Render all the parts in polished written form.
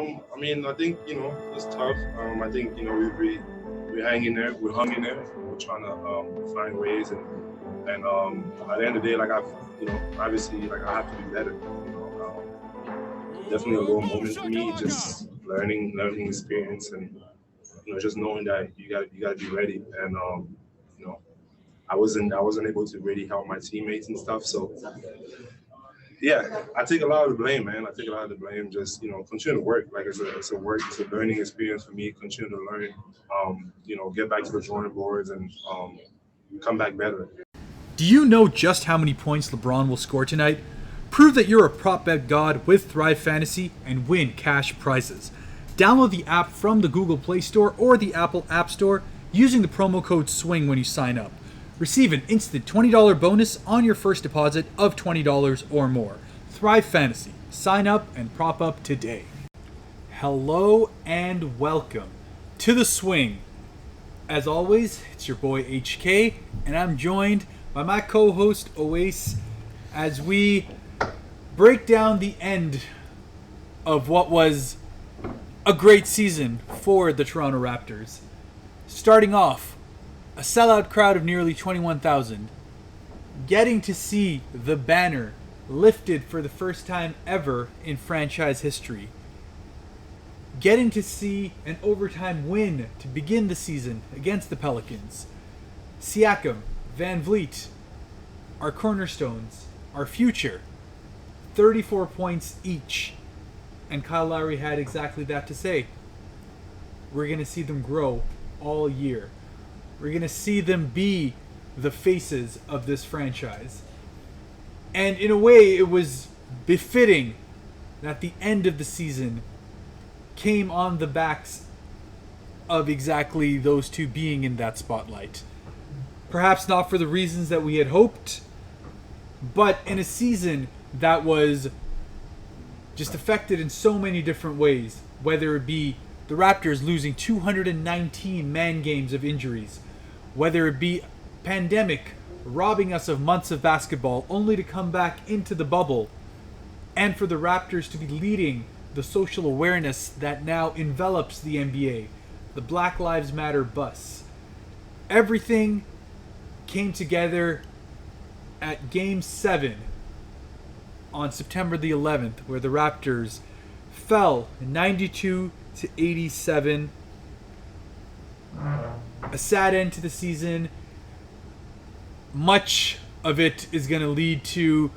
I mean, I think it's tough. I think we hang in there, we hung in there. We're trying to find ways, and at the end of the day, like obviously, like I have to be better. Definitely a low moment for me, just learning experience, and just knowing that you got to be ready. And you know, I wasn't able to really help my teammates and stuff. So yeah, I take a lot of the blame, man. I take a lot of the blame. Just continue to work. Like it's a work, it's a learning experience for me. Continue to learn. Get back to the drawing boards and come back better. Do you know just how many points LeBron will score tonight? Prove that you're a prop bet god with Thrive Fantasy and win cash prizes. Download the app from the Google Play Store or the Apple App Store using the promo code SWING when you sign up. Receive an instant $20 bonus on your first deposit of $20 or more. Thrive Fantasy. Sign up and prop up today. Hello and welcome to The Swing. As always, it's your boy HK, and I'm joined by my co-host Owais as we break down the end of what was a great season for the Toronto Raptors. Starting off, a sellout crowd of nearly 21,000, getting to see the banner lifted for the first time ever in franchise history, getting to see an overtime win to begin the season against the Pelicans. Siakam, Van Vliet, our cornerstones, our future, 34 points each. And Kyle Lowry had exactly that to say. We're going to see them grow all year. We're going to see them be the faces of this franchise. And in a way, it was befitting that the end of the season came on the backs of exactly those two being in that spotlight. Perhaps not for the reasons that we had hoped, but in a season that was just affected in so many different ways, whether it be the Raptors losing 219 man games of injuries, whether it be pandemic robbing us of months of basketball only to come back into the bubble, and for the Raptors to be leading the social awareness that now envelops the NBA, the Black Lives Matter bus. Everything came together at Game 7 on September the 11th, where the Raptors fell 92-87. A sad end to the season. Much of it is going to lead to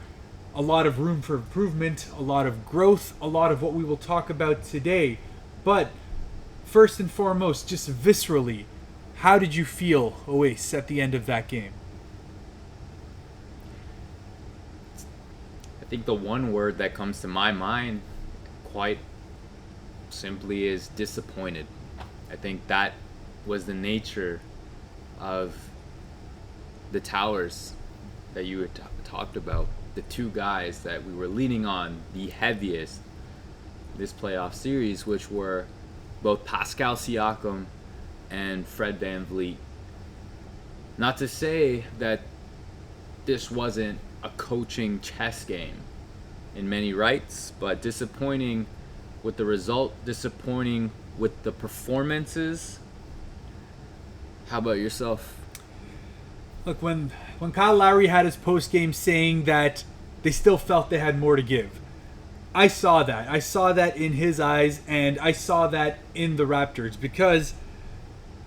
a lot of room for improvement, a lot of growth, a lot of what we will talk about today. But first and foremost, just viscerally, how did you feel, Owais, at the end of that game? I think the one word that comes to my mind quite simply is disappointed. I think that was the nature of the towers that you had talked about. The two guys that we were leaning on the heaviest this playoff series, which were both Pascal Siakam and Fred VanVleet. Not to say that this wasn't a coaching chess game in many rights, but disappointing with the result, disappointing with the performances. How about yourself? Look, when Kyle Lowry had his post-game saying that they still felt they had more to give, I saw that. I saw that in his eyes, and I saw that in the Raptors, because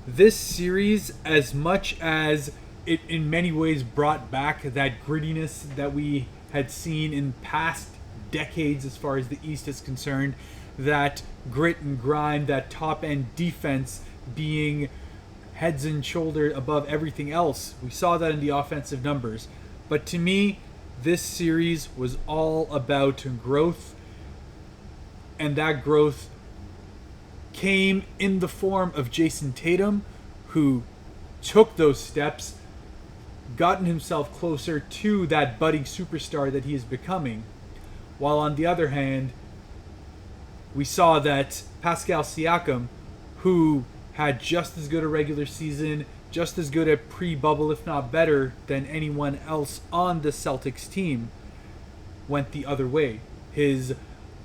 this series, as much as it in many ways brought back that grittiness that we had seen in past decades as far as the East is concerned, that grit and grind, that top-end defense being heads and shoulders above everything else. We saw that in the offensive numbers. But to me, this series was all about growth, and that growth came in the form of Jason Tatum, who took those steps, gotten himself closer to that budding superstar that he is becoming. While on the other hand, we saw that Pascal Siakam, who had just as good a regular season, just as good a pre-bubble, if not better, than anyone else on the Celtics team, went the other way. His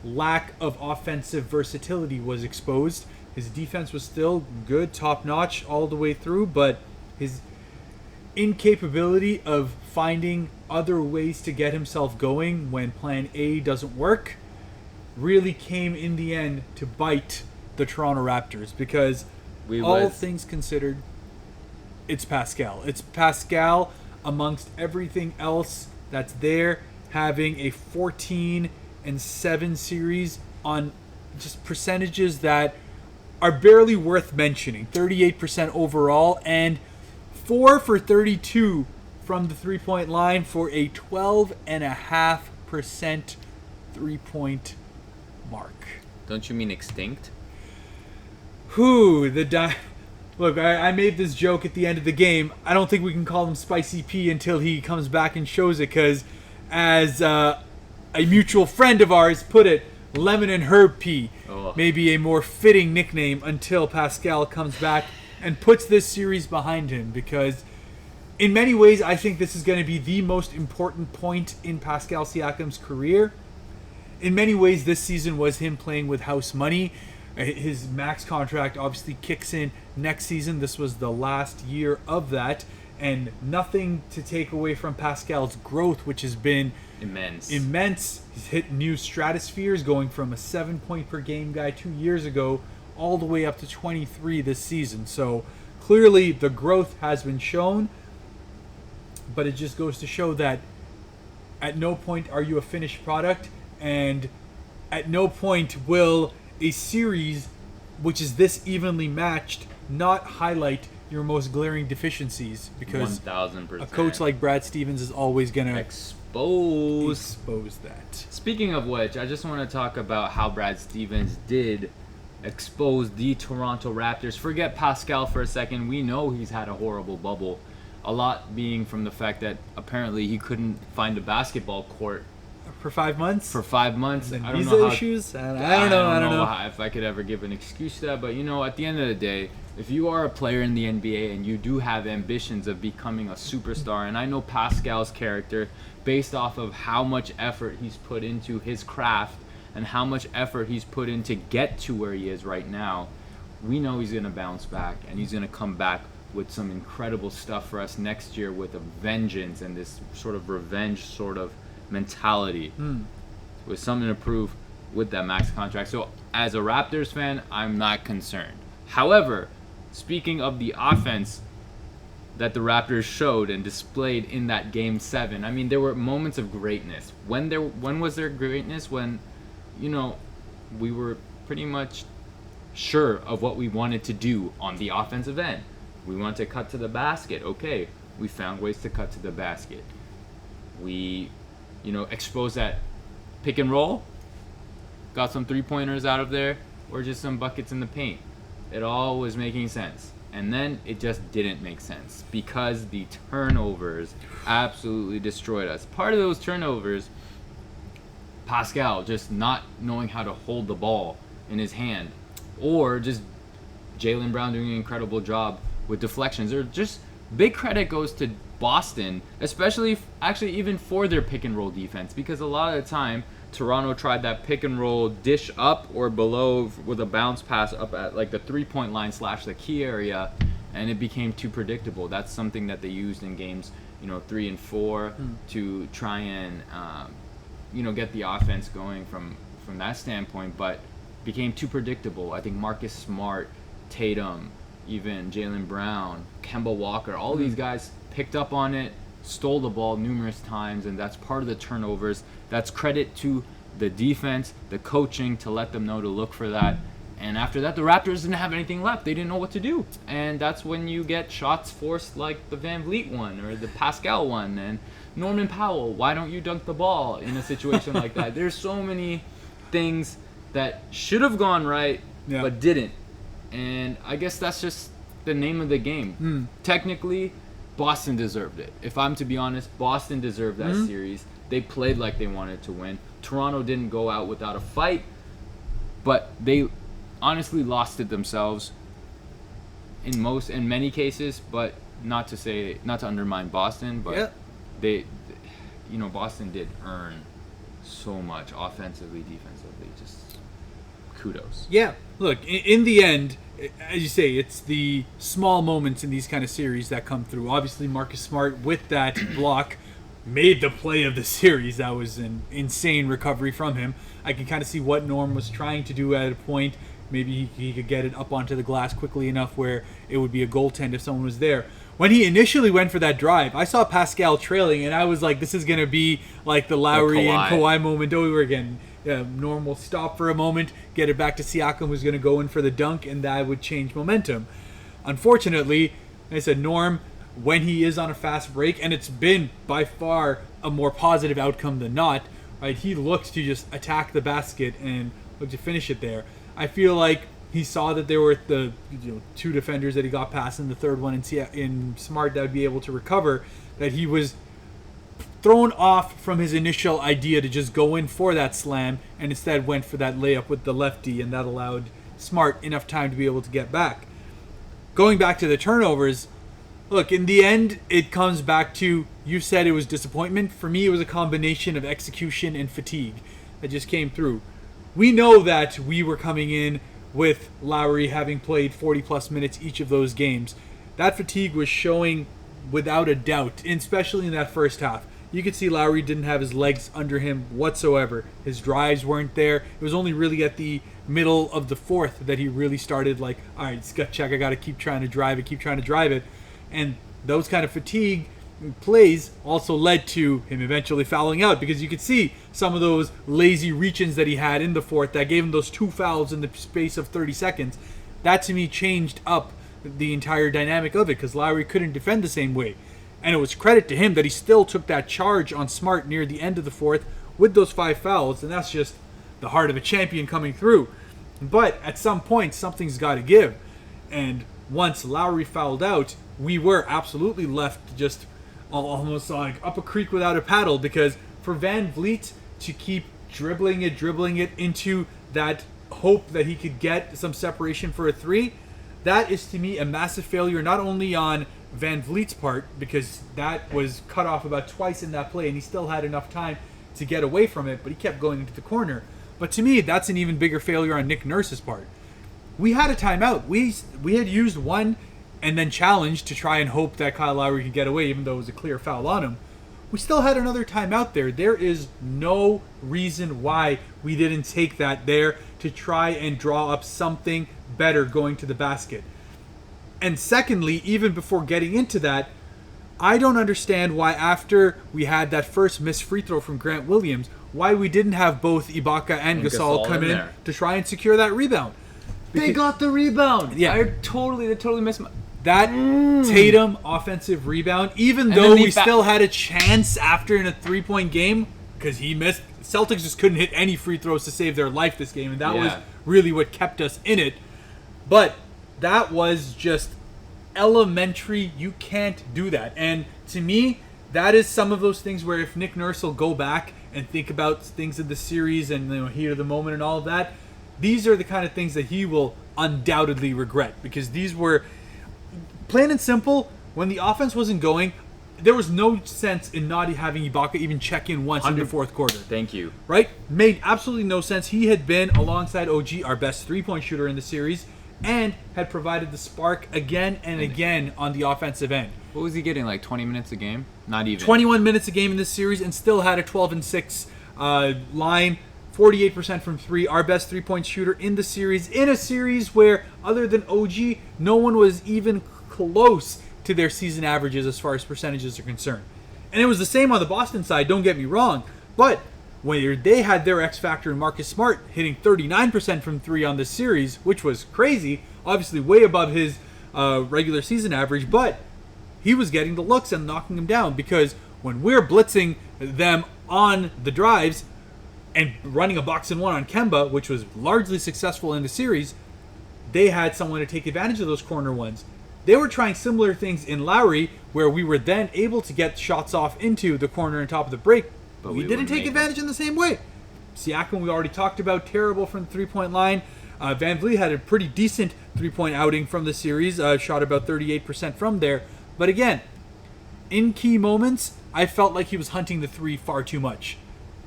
lack of offensive versatility was exposed. His defense was still good, top-notch all the way through, but his incapability of finding other ways to get himself going when plan A doesn't work really came in the end to bite the Toronto Raptors, because all things considered, it's Pascal. It's Pascal amongst everything else that's there, having a 14-7 series on just percentages that are barely worth mentioning. 38% overall and 4 for 32 from the three-point line for a 12.5% three-point mark. Don't you mean extinct? Look, I made this joke at the end of the game. I don't think we can call him Spicy P until he comes back and shows it, because as a mutual friend of ours put it, Lemon and Herb P. Maybe a more fitting nickname until Pascal comes back and puts this series behind him, because in many ways I think this is going to be the most important point in Pascal Siakam's career. In many ways this season was him playing with house money. His max contract obviously kicks in next season. This was the last year of that, and nothing to take away from Pascal's growth, which has been immense. He's hit new stratospheres, going from a 7-point per game guy 2 years ago all the way up to 23 this season. So clearly the growth has been shown, but it just goes to show that at no point are you a finished product, and at no point will a series which is this evenly matched not highlight your most glaring deficiencies, because 1000%. A coach like Brad Stevens is always going to expose that. Speaking of which, I just want to talk about how Brad Stevens did expose the Toronto Raptors. Forget Pascal for a second. We know he's had a horrible bubble. A lot being from the fact that apparently he couldn't find a basketball court for 5 months. I don't visa know issues. I don't know if I could ever give an excuse to that. But at the end of the day, if you are a player in the NBA and you do have ambitions of becoming a superstar, and I know Pascal's character based off of how much effort he's put into his craft and how much effort he's put in to get to where he is right now, we know he's going to bounce back, and he's going to come back with some incredible stuff for us next year with a vengeance and this sort of revenge sort of mentality with something to prove with that max contract. So as a Raptors fan, I'm not concerned. However, speaking of the offense that the Raptors showed and displayed in that Game 7, I mean, there were moments of greatness. When was there greatness? When, we were pretty much sure of what we wanted to do on the offensive end. We wanted to cut to the basket. Okay, we found ways to cut to the basket. We expose that pick and roll, got some three-pointers out of there, or just some buckets in the paint. It all was making sense. And then it just didn't make sense because the turnovers absolutely destroyed us. Part of those turnovers, Pascal just not knowing how to hold the ball in his hand, or just Jaylen Brown doing an incredible job with deflections, or just big credit goes to Boston, especially actually even for their pick and roll defense, because a lot of the time Toronto tried that pick and roll dish up or below with a bounce pass up at like the 3-point line / the key area, and it became too predictable. That's something that they used in games 3 and 4 to try and get the offense going from that standpoint, but became too predictable. I think Marcus Smart, Tatum, even Jaylen Brown, Kemba Walker, all these guys picked up on it, stole the ball numerous times, and that's part of the turnovers. That's credit to the defense, the coaching, to let them know to look for that. And after that, the Raptors didn't have anything left. They didn't know what to do. And that's when you get shots forced like the Van Vliet one or the Pascal one. And Norman Powell, why don't you dunk the ball in a situation like that? There's so many things that should have gone right, but didn't. And I guess that's just the name of the game. Technically, Boston deserved it. If I'm to be honest, Boston deserved that series. They played like they wanted to win. Toronto didn't go out without a fight, but they honestly lost it themselves in many cases. But not to undermine Boston, but they Boston did earn so much, offensively, defensively. Just kudos. Yeah, look, in the end, as you say, it's the small moments in these kind of series that come through. Obviously, Marcus Smart, with that block, made the play of the series. That was an insane recovery from him. I can kind of see what Norm was trying to do at a point. Maybe he could get it up onto the glass quickly enough where it would be a goaltend if someone was there. When he initially went for that drive, I saw Pascal trailing, and I was like, this is going to be like the Lowry and Kawhi moment over again. Norm will stop for a moment, get it back to Siakam, who's going to go in for the dunk, and that would change momentum. Unfortunately, like I said, Norm, when he is on a fast break, and it's been by far a more positive outcome than not, right? He looks to just attack the basket and look to finish it there. I feel like he saw that there were the two defenders that he got past, and the third one in Smart that would be able to recover, that he was thrown off from his initial idea to just go in for that slam, and instead went for that layup with the lefty, and that allowed Smart enough time to be able to get back. Going back to the turnovers, look, in the end, it comes back to, you said it was disappointment. For me, it was a combination of execution and fatigue that just came through. We know that we were coming in with Lowry having played 40-plus minutes each of those games. That fatigue was showing without a doubt, especially in that first half. You could see Lowry didn't have his legs under him whatsoever. His drives weren't there. It was only really at the middle of the fourth that he really started like, all right, it's gut check. I got to keep trying to drive it. And those kind of fatigue plays also led to him eventually fouling out, because you could see some of those lazy reach-ins that he had in the fourth that gave him those 2 fouls in the space of 30 seconds. That, to me, changed up the entire dynamic of it, because Lowry couldn't defend the same way. And it was credit to him that he still took that charge on Smart near the end of the fourth with those 5 fouls, and that's just the heart of a champion coming through. But at some point, something's got to give. And once Lowry fouled out, we were absolutely left just almost like up a creek without a paddle, because for Van Vliet to keep dribbling it into that hope that he could get some separation for a three, that is to me a massive failure, not only on Van Vliet's part, because that was cut off about twice in that play and he still had enough time to get away from it, but he kept going into the corner. But to me, that's an even bigger failure on Nick Nurse's part. We had a timeout. We had used one and then challenged to try and hope that Kyle Lowry could get away, even though it was a clear foul on him. We still had another timeout there. There is no reason why we didn't take that there to try and draw up something better going to the basket. And secondly, even before getting into that, I don't understand why after we had that first missed free throw from Grant Williams, why we didn't have both Ibaka and Gasol come in to try and secure that rebound. They got the rebound. Yeah. They totally missed that Tatum offensive rebound, even though we still had a chance after in a 3-point game, because he missed. Celtics just couldn't hit any free throws to save their life this game, and that was really what kept us in it. But that was just elementary. You can't do that. And to me, that is some of those things where if Nick Nurse will go back and think about things in the series and heat of the moment and all of that, these are the kind of things that he will undoubtedly regret, because these were plain and simple. When the offense wasn't going, there was no sense in not having Ibaka even check in once in the fourth quarter. Thank you. Right? Made absolutely no sense. He had been, alongside OG, our best three-point shooter in the series, and had provided the spark again and again on the offensive end. What was he getting, like 20 minutes a game? Not even. 21 minutes a game in this series, and still had a 12-6 line, 48% from three, our best three-point shooter in the series, in a series where, other than OG, no one was even close to their season averages as far as percentages are concerned. And it was the same on the Boston side, don't get me wrong, but where they had their X factor in Marcus Smart hitting 39% from three on this series, which was crazy, obviously way above his regular season average, but he was getting the looks and knocking them down, because when we're blitzing them on the drives and running a box and one on Kemba, which was largely successful in the series, they had someone to take advantage of those corner ones. They were trying similar things in Lowry, where we were then able to get shots off into the corner and top of the break, but we didn't take advantage in the same way. Siakam, we already talked about, terrible from the three-point line. Van Vliet had a pretty decent three-point outing from the series, shot about 38% from there. But again, in key moments, I felt like he was hunting the three far too much.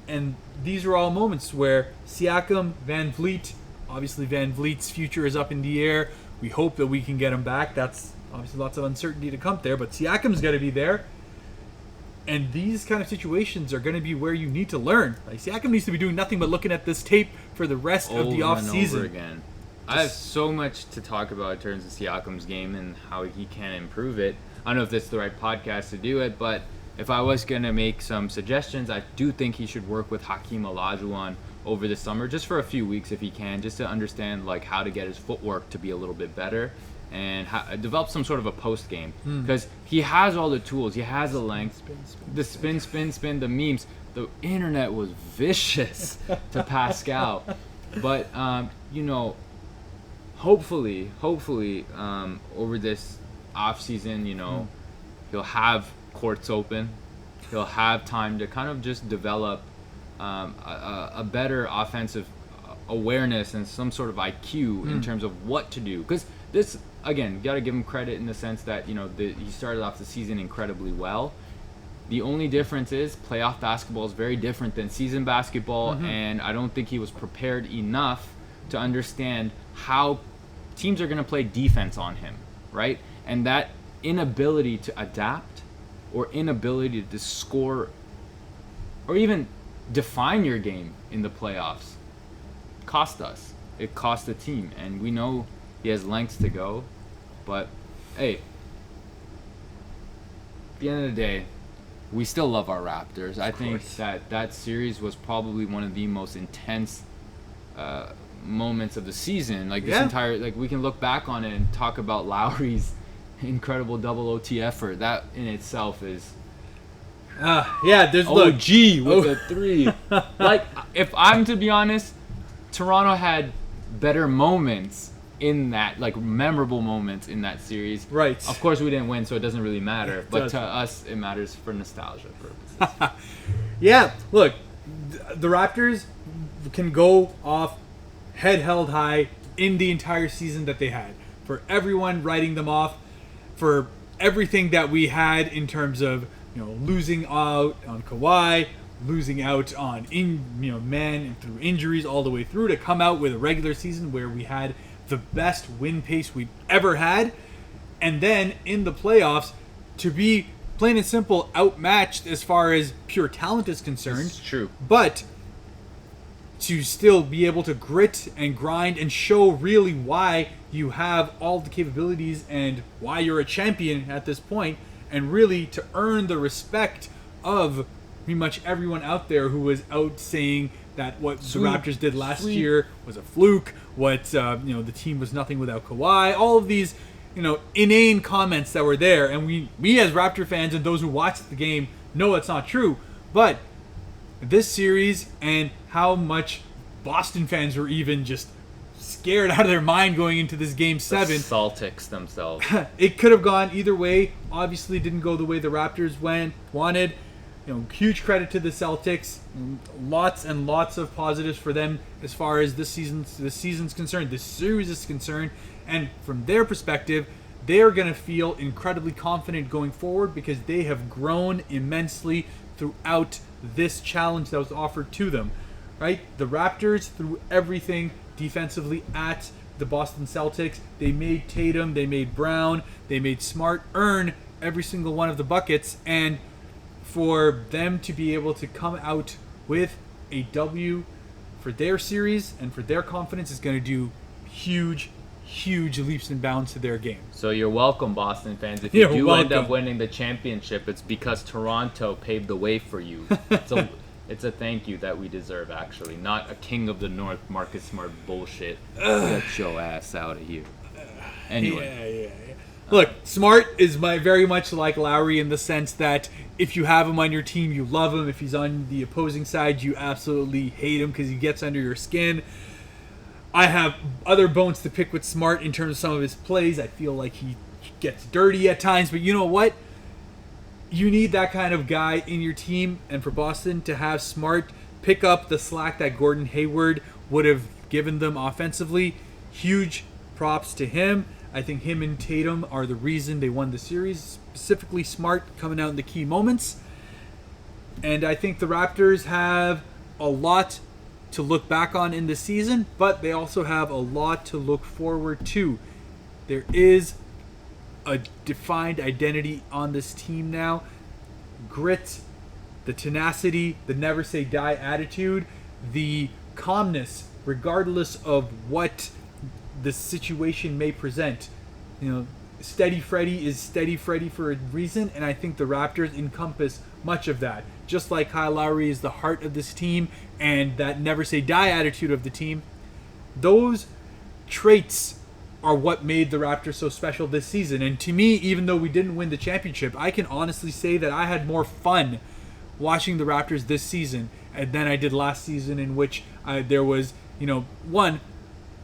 And these are all moments where Siakam, Van Vliet, obviously Van Vliet's future is up in the air. We hope that we can get him back. That's obviously lots of uncertainty to come there, but Siakam's got to be there. And these kind of situations are going to be where you need to learn. Like, Siakam needs to be doing nothing but looking at this tape for the rest of the offseason. Over again. I have so much to talk about in terms of Siakam's game and how he can improve it. I don't know if this is the right podcast to do it, but if I was going to make some suggestions, I do think he should work with Hakeem Olajuwon over the summer, just for a few weeks if he can, just to understand like how to get his footwork to be a little bit better and develop some sort of a post game. Because he has all the tools. He has the length, the spin, the memes. The internet was vicious to Pascal. But, hopefully, over this offseason, he'll have courts open. He'll have time to kind of just develop a better offensive awareness and some sort of IQ in terms of what to do. Because this, again, got to give him credit in the sense that, he started off the season incredibly well. The only difference is playoff basketball is very different than season basketball, and I don't think he was prepared enough to understand how teams are going to play defense on him, right? And that inability to adapt or inability to score or even define your game in the playoffs cost us. It cost the team, and we know he has lengths to go, but hey, at the end of the day, we still love our Raptors. I think that series was probably one of the most intense moments of the season. Like this entire, like we can look back on it and talk about Lowry's incredible double OT effort. That in itself is there's OG with a 3. Like, if I'm to be honest, Toronto had better moments in that, like memorable moments in that series. Right. Of course, we didn't win, so it doesn't really matter. But to us, it matters for nostalgia purposes. Look, the Raptors can go off head held high in the entire season that they had. For everyone writing them off, for everything that we had in terms of losing out on Kawhi, losing out on men through injuries all the way through, to come out with a regular season where we had the best win pace we've ever had, and then in the playoffs to be plain and simple outmatched as far as pure talent is concerned. It's true. But to still be able to grit and grind and show really why you have all the capabilities and why you're a champion at this point, and really to earn the respect of pretty much everyone out there who was out saying that what the Raptors did last year was a fluke, what the team was nothing without Kawhi, all of these inane comments that were there, and we as Raptor fans and those who watched the game know it's not true. But this series and how much Boston fans were even just scared out of their mind going into this Game 7. The Celtics themselves. It could have gone either way. Obviously didn't go the way the Raptors wanted. Huge credit to the Celtics. Lots and lots of positives for them as far as this season's concerned, this series is concerned. And from their perspective, they're going to feel incredibly confident going forward because they have grown immensely throughout this challenge that was offered to them. Right? The Raptors threw everything defensively at the Boston Celtics. They made Tatum, they made Brown, they made Smart earn every single one of the buckets, and for them to be able to come out with a W for their series and for their confidence is going to do huge leaps and bounds to their game. So you're welcome, Boston fans. If you do end up winning the championship, it's because Toronto paved the way for you. It's a thank you that we deserve, actually, not a King of the North Marcus Smart bullshit. Get your ass out of here. Anyway. Yeah. Look, Smart is very much like Lowry in the sense that if you have him on your team, you love him. If he's on the opposing side, you absolutely hate him because he gets under your skin. I have other bones to pick with Smart in terms of some of his plays. I feel like he gets dirty at times, but you know what? You need that kind of guy in your team, and for Boston to have Smart pick up the slack that Gordon Hayward would have given them offensively, huge props to him. I think him and Tatum are the reason they won the series, specifically Smart coming out in the key moments. And I think the Raptors have a lot to look back on in this season, but they also have a lot to look forward to. There is a defined identity on this team now. Grit, the tenacity, the never say die attitude, the calmness regardless of what the situation may present. Steady Freddy is Steady Freddy for a reason, and I think the Raptors encompass much of that. Just like Kyle Lowry is the heart of this team and that never say die attitude of the team, those traits are what made the Raptors so special this season. And to me, even though we didn't win the championship, I can honestly say that I had more fun watching the Raptors this season than I did last season, in which there was, one,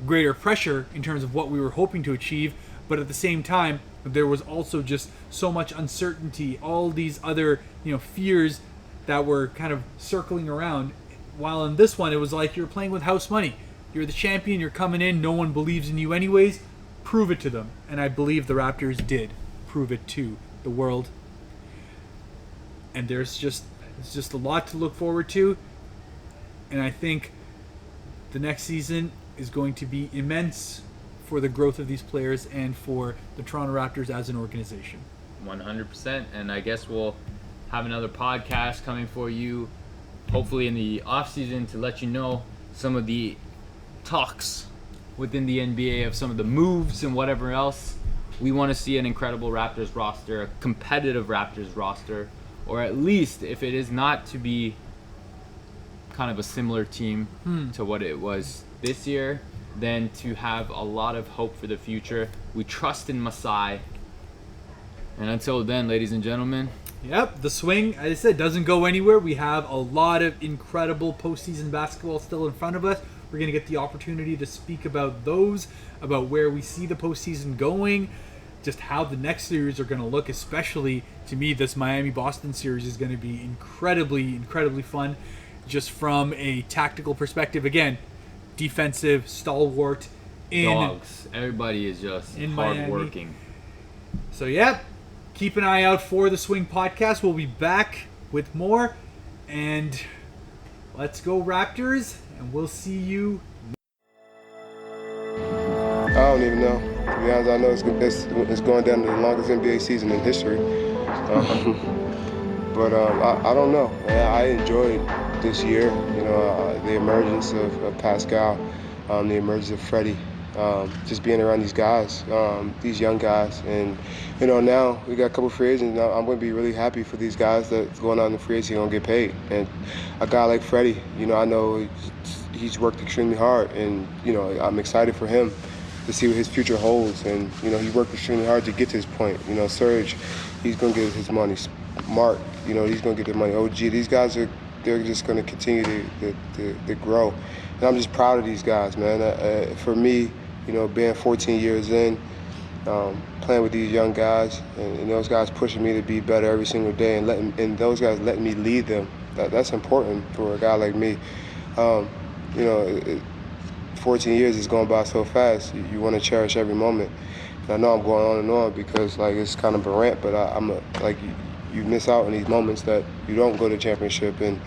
greater pressure in terms of what we were hoping to achieve, but at the same time, there was also just so much uncertainty, all these other, fears that were kind of circling around. While in this one, it was like you're playing with house money. You're the champion, you're coming in, no one believes in you anyways. Prove it to them. And I believe the Raptors did prove it to the world. And it's just a lot to look forward to. And I think the next season is going to be immense for the growth of these players and for the Toronto Raptors as an organization. 100%. And I guess we'll have another podcast coming for you, hopefully in the off-season, to let you know some of the talks within the NBA of some of the moves and whatever else. We want to see an incredible Raptors roster, a competitive Raptors roster, or at least, if it is not to be kind of a similar team to what it was this year, then to have a lot of hope for the future. We trust in Masai. And until then, ladies and gentlemen. Yep, the swing, as I said, doesn't go anywhere. We have a lot of incredible postseason basketball still in front of us. We're going to get the opportunity to speak about those, about where we see the postseason going, just how the next series are going to look, especially, to me, this Miami-Boston series is going to be incredibly, incredibly fun, just from a tactical perspective. Again, defensive, stalwart. Dogs. Everybody is just hardworking. Miami. So, yeah, keep an eye out for the Swing Podcast. We'll be back with more, and let's go Raptors. And we'll see you. I don't even know. To be honest, I know it's going down to the longest NBA season in history. But I don't know. I enjoyed this year. The emergence of Pascal, the emergence of Freddie, just being around these guys, these young guys, and now we got a couple free agents. Now I'm going to be really happy for these guys that's going on in the free agency going to get paid. And a guy like Freddie, I know he's worked extremely hard, and I'm excited for him to see what his future holds. And he worked extremely hard to get to this point. Serge, he's going to get his money. Mark, he's going to get the money. OG, these guys they're just going to continue to grow. And I'm just proud of these guys, man. For me, being 14 years in, playing with these young guys, and those guys pushing me to be better every single day, and those guys letting me lead them. That's important for a guy like me. 14 years is going by so fast. You want to cherish every moment. And I know I'm going on and on because it's kind of a rant, but you miss out on these moments that you don't go to championship, and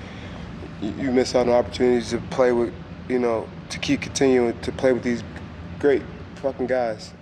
you miss out on opportunities to play with, to keep continuing to play with these great fucking guys.